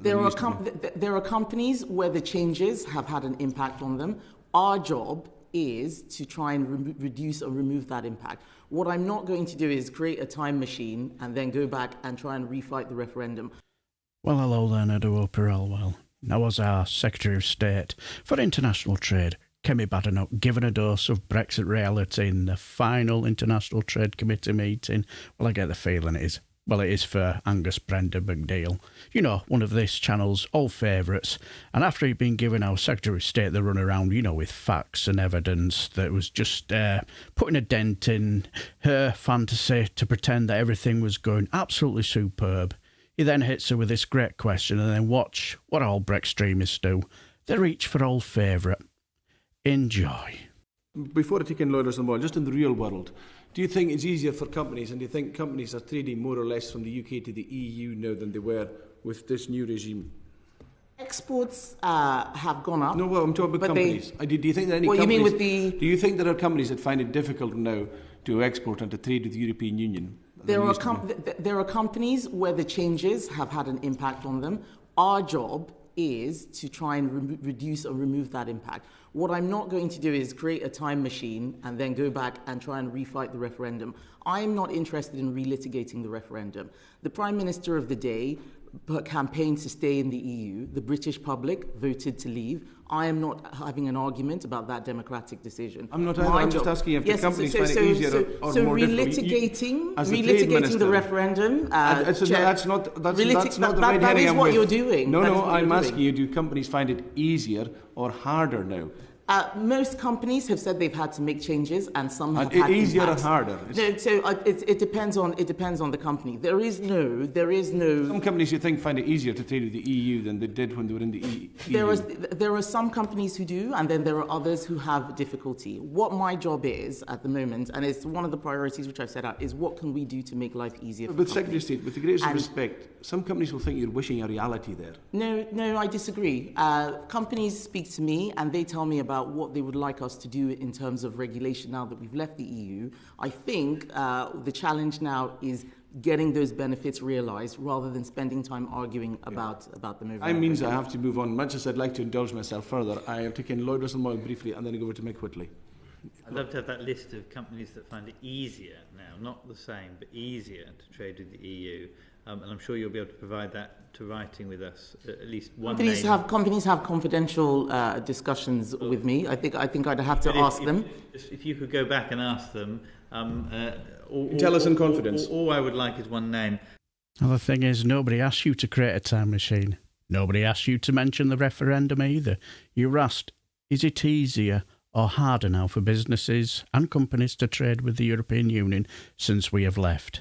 There are companies where the changes have had an impact on them. Our job is to try and reduce or remove that impact. What I'm not going to do is create a time machine and then go back and try and refight the referendum. Well, hello then, Edo Elwell. Now, as our Secretary of State for International Trade, Kemi Badenoch, given a dose of Brexit reality in the final International Trade Committee meeting, well, I get the feeling it is. Well, it is for Angus Brendan MacNeil. You know, one of this channel's old favourites. And after he'd been given our Secretary of State the run around, you know, with facts and evidence that was just putting a dent in her fantasy to pretend that everything was going absolutely superb, he then hits her with this great question, and then watch what all Brextremists do. They reach for old favourite. Enjoy. Before I take in lawyers on board, just in the real world, do you think it's easier for companies, and do you think companies are trading more or less from the UK to the EU now than they were with this new regime? Exports have gone up. No, well, I'm talking about companies. Do you think there are any what companies? You mean with the? Do you think there are companies that find it difficult now to export and to trade with the European Union? There are companies where the changes have had an impact on them. Our job is to try and reduce or remove that impact. What I'm not going to do is create a time machine and then go back and try and refight the referendum. I'm not interested in relitigating the referendum. The Prime Minister of the day campaigned to stay in the EU. The British public voted to leave. I am not having an argument about that democratic decision. I'm not either. I'm just asking if the companies find it easier or more relitigating the referendum. That's not the right heading. That is what you're doing. No, I'm asking you, do companies find it easier or harder now? Most companies have said they've had to make changes, and some have had easier impacts. or harder. No, so it depends on the company. There is no. Some companies you think find it easier to trade with the EU than they did when they were in the EU. There are some companies who do, and then there are others who have difficulty. What my job is at the moment, and it's one of the priorities which I've set out, is what can we do to make life easier. But Secretary of State, with the greatest respect, some companies will think you're wishing a reality there. No, I disagree. Companies speak to me and they tell me about what they would like us to do in terms of regulation now that we've left the EU. I think the challenge now is getting those benefits realised rather than spending time arguing about the movement. That means I have to move on. Much as I'd like to indulge myself further, I am taking Lloyd Russell-Moyle briefly and then I go over to Mick Whitley. I'd love to have that list of companies that find it easier now, not the same, but easier to trade with the EU. And I'm sure you'll be able to provide that to writing with us, at least one companies have confidential discussions with me. I think I'd have to ask them. If you could go back and ask them, tell us in confidence. All I would like is one name. Well, the thing is, nobody asked you to create a time machine. Nobody asked you to mention the referendum either. You were asked, is it easier or harder now for businesses and companies to trade with the European Union since we have left?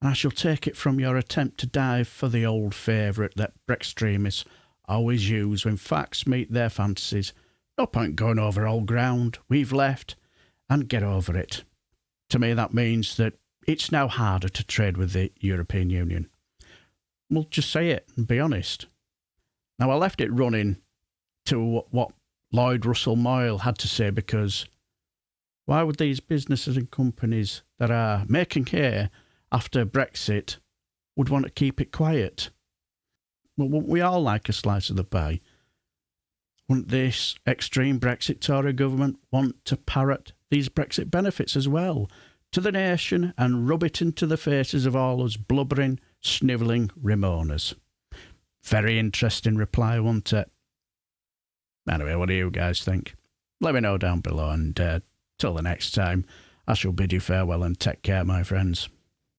And I shall take it from your attempt to dive for the old favourite that Brextremists always use when facts meet their fantasies. No point going over old ground. We've left, and get over it. To me, that means that it's now harder to trade with the European Union. We'll just say it and be honest. Now, I left it running to what Lloyd Russell-Moyle had to say, because why would these businesses and companies that are making hay after Brexit would want to keep it quiet? Well, wouldn't we all like a slice of the pie? Wouldn't this extreme Brexit Tory government want to parrot these Brexit benefits as well to the nation and rub it into the faces of all us blubbering, snivelling Remoaners? Very interesting reply, wasn't it? Anyway, what do you guys think? Let me know down below, and till the next time, I shall bid you farewell and take care, my friends.